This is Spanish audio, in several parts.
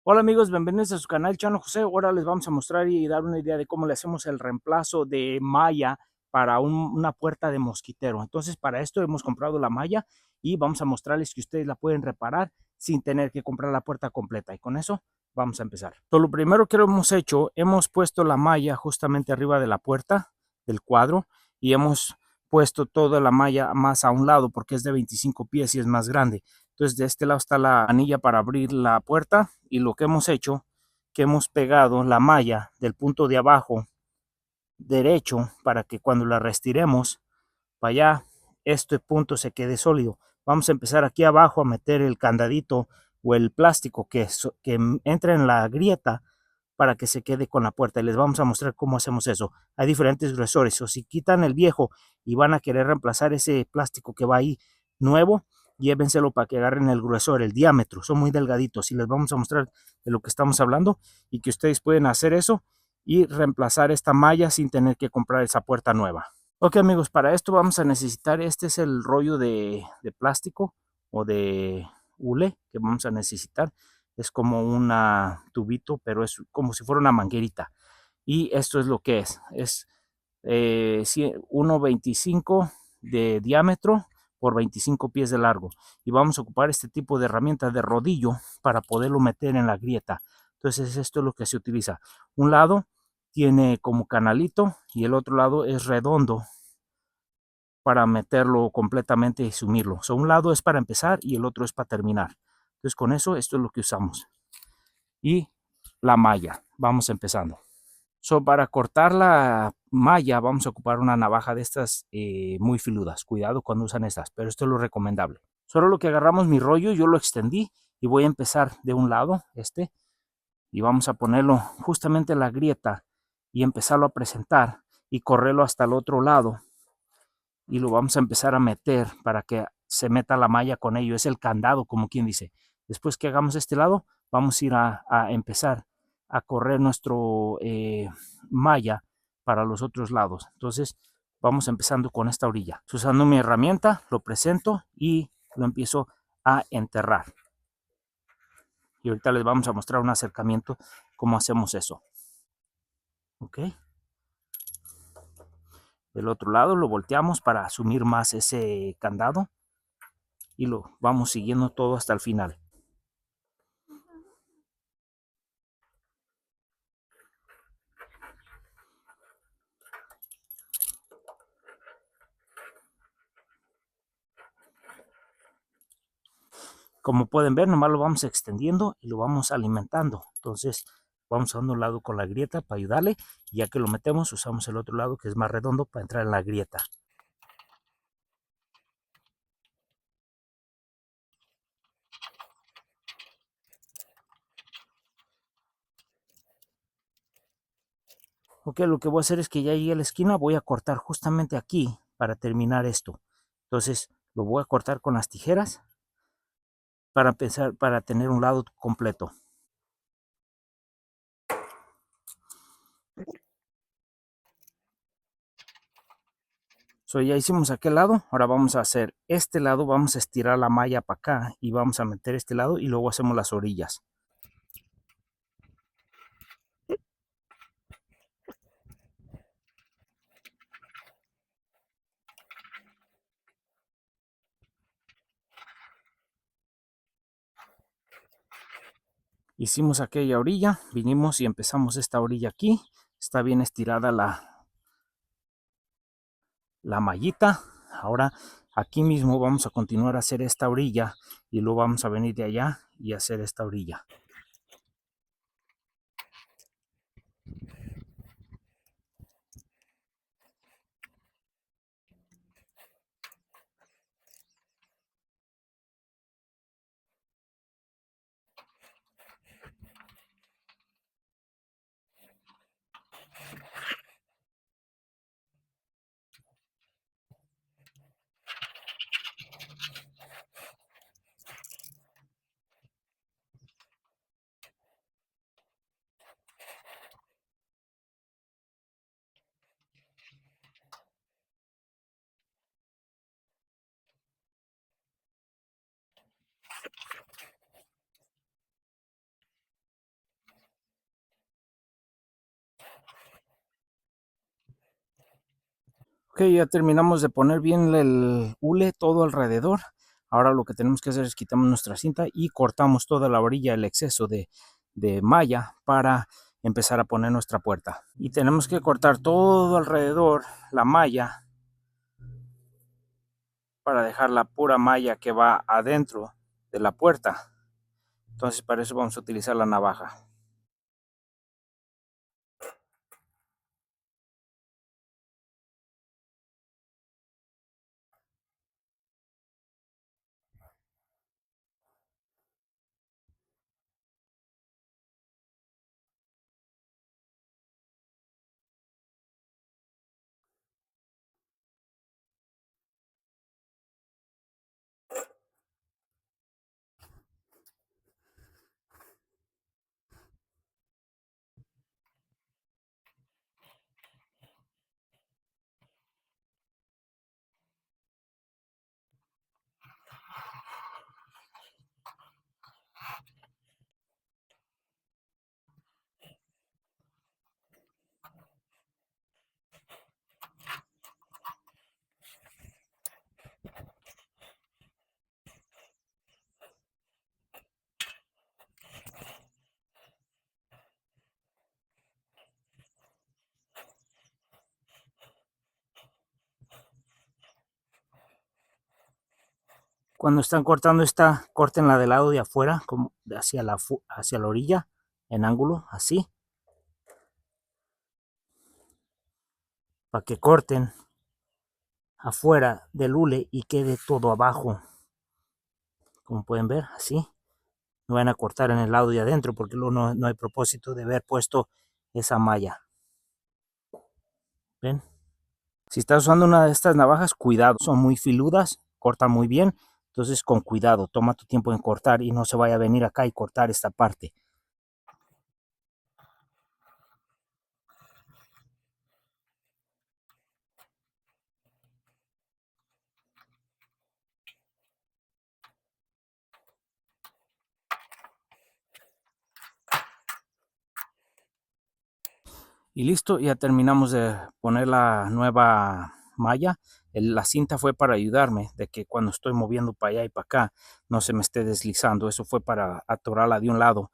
Hola amigos, bienvenidos a su canal Chano José. Ahora les vamos a mostrar y dar una idea de cómo le hacemos el reemplazo de malla para una puerta de mosquitero. Entonces, para esto hemos comprado la malla y vamos a mostrarles que ustedes la pueden reparar sin tener que comprar la puerta completa. Y con eso vamos a empezar. Lo primero que hemos hecho, hemos puesto la malla justamente arriba de la puerta del cuadro y hemos puesto toda la malla más a un lado porque es de 25 pies y es más grande. Entonces de este lado está la anilla para abrir la puerta y lo que hemos hecho, que hemos pegado la malla del punto de abajo derecho para que cuando la restiremos para allá, este punto se quede sólido. Vamos a empezar aquí abajo a meter el candadito o el plástico que entra en la grieta para que se quede con la puerta y les vamos a mostrar cómo hacemos eso. Hay diferentes gruesores, o si quitan el viejo y van a querer reemplazar ese plástico que va ahí nuevo, llévenselo para que agarren el gruesor, el diámetro, son muy delgaditos y les vamos a mostrar de lo que estamos hablando y que ustedes pueden hacer eso y reemplazar esta malla sin tener que comprar esa puerta nueva. Ok amigos, para esto vamos a necesitar, este es el rollo de plástico o de hule que vamos a necesitar. Es como un tubito, pero es como si fuera una manguerita. Y esto es lo que es 1.25 de diámetro por 25 pies de largo. Y vamos a ocupar este tipo de herramienta de rodillo para poderlo meter en la grieta. Entonces esto es lo que se utiliza. Un lado tiene como canalito y el otro lado es redondo para meterlo completamente y sumirlo. So, un lado es para empezar y el otro es para terminar. Entonces con eso esto es lo que usamos. Y la malla, vamos empezando. So, para cortar la malla vamos a ocupar una navaja de estas muy filudas. Cuidado cuando usan estas, pero esto es lo recomendable. Solo lo que agarramos mi rollo, yo lo extendí y voy a empezar de un lado, y vamos a ponerlo justamente en la grieta y empezarlo a presentar y correrlo hasta el otro lado y lo vamos a empezar a meter para que se meta la malla con ello. Es el candado, como quien dice. Después que hagamos este lado, vamos a ir a empezar a correr nuestro malla para los otros lados. Entonces, vamos empezando con esta orilla. Usando mi herramienta, lo presento y lo empiezo a enterrar. Y ahorita les vamos a mostrar un acercamiento cómo hacemos eso. ¿Ok? Del otro lado lo volteamos para asumir más ese candado y lo vamos siguiendo todo hasta el final. Como pueden ver, nomás lo vamos extendiendo y lo vamos alimentando. Entonces vamos a un lado con la grieta para ayudarle y ya que lo metemos usamos el otro lado que es más redondo para entrar en la grieta. Ok, lo que voy a hacer es que ya llegué a la esquina, voy a cortar justamente aquí para terminar esto. Entonces lo voy a cortar con las tijeras para empezar, para tener un lado completo. So, ya hicimos aquel lado, ahora vamos a hacer este lado, vamos a estirar la malla para acá y vamos a meter este lado y luego hacemos las orillas. Hicimos aquella orilla, vinimos y empezamos esta orilla aquí. Está bien estirada la mallita. Ahora aquí mismo vamos a continuar a hacer esta orilla y luego vamos a venir de allá y hacer esta orilla. Ok, ya terminamos de poner bien el hule todo alrededor. Ahora lo que tenemos que hacer es quitamos nuestra cinta y cortamos toda la orilla, el exceso de malla para empezar a poner nuestra puerta. Y tenemos que cortar todo alrededor la malla para dejar la pura malla que va adentro de la puerta. Entonces para eso vamos a utilizar la navaja. Cuando están cortando esta, córtenla del lado de afuera, como hacia la orilla, en ángulo, así, para que corten afuera del hule y quede todo abajo. Como pueden ver, así. No van a cortar en el lado de adentro porque luego no hay propósito de haber puesto esa malla. ¿Ven? Si estás usando una de estas navajas, cuidado, son muy filudas, cortan muy bien. Entonces con cuidado, toma tu tiempo en cortar y no se vaya a venir acá y cortar esta parte. Y listo, ya terminamos de poner la nueva malla. La cinta fue para ayudarme de que cuando estoy moviendo para allá y para acá no se me esté deslizando. Eso fue para atorarla de un lado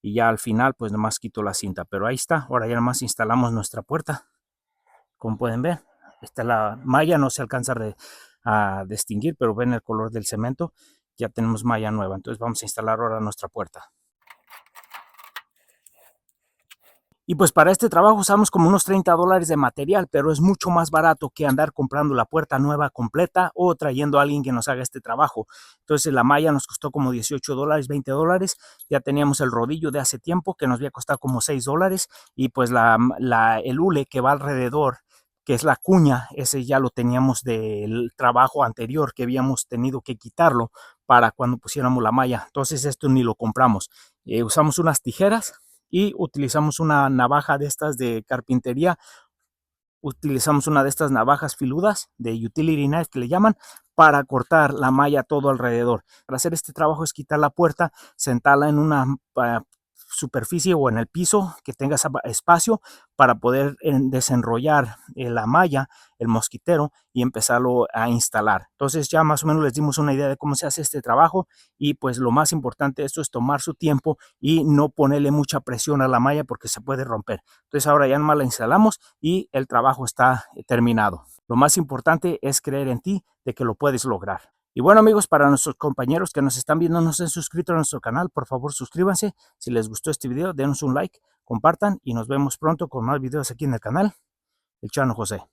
y ya al final pues nomás quito la cinta. Pero ahí está, ahora ya nomás instalamos nuestra puerta. Como pueden ver, está la malla, no se alcanza a distinguir, pero ven el color del cemento. Ya tenemos malla nueva, entonces vamos a instalar ahora nuestra puerta. Y pues para este trabajo usamos como unos $30 de material, pero es mucho más barato que andar comprando la puerta nueva completa o trayendo a alguien que nos haga este trabajo. Entonces la malla nos costó como $18, $20. Ya teníamos el rodillo de hace tiempo que nos había costado como $6 y pues el hule que va alrededor, que es la cuña, ese ya lo teníamos del trabajo anterior que habíamos tenido que quitarlo para cuando pusiéramos la malla. Entonces esto ni lo compramos. Usamos unas tijeras y utilizamos una navaja de estas de carpintería. Utilizamos una de estas navajas filudas de utility knife que le llaman para cortar la malla todo alrededor. Para hacer este trabajo es quitar la puerta, sentarla en una superficie o en el piso que tenga espacio para poder desenrollar la malla, el mosquitero y empezarlo a instalar. Entonces ya más o menos les dimos una idea de cómo se hace este trabajo y pues lo más importante de esto es tomar su tiempo y no ponerle mucha presión a la malla porque se puede romper. Entonces ahora ya nomás la instalamos y el trabajo está terminado. Lo más importante es creer en ti de que lo puedes lograr. Y bueno amigos, para nuestros compañeros que nos están viendo, no se han suscrito a nuestro canal, por favor suscríbanse. Si les gustó este video, denos un like, compartan y nos vemos pronto con más videos aquí en el canal. El Chano José.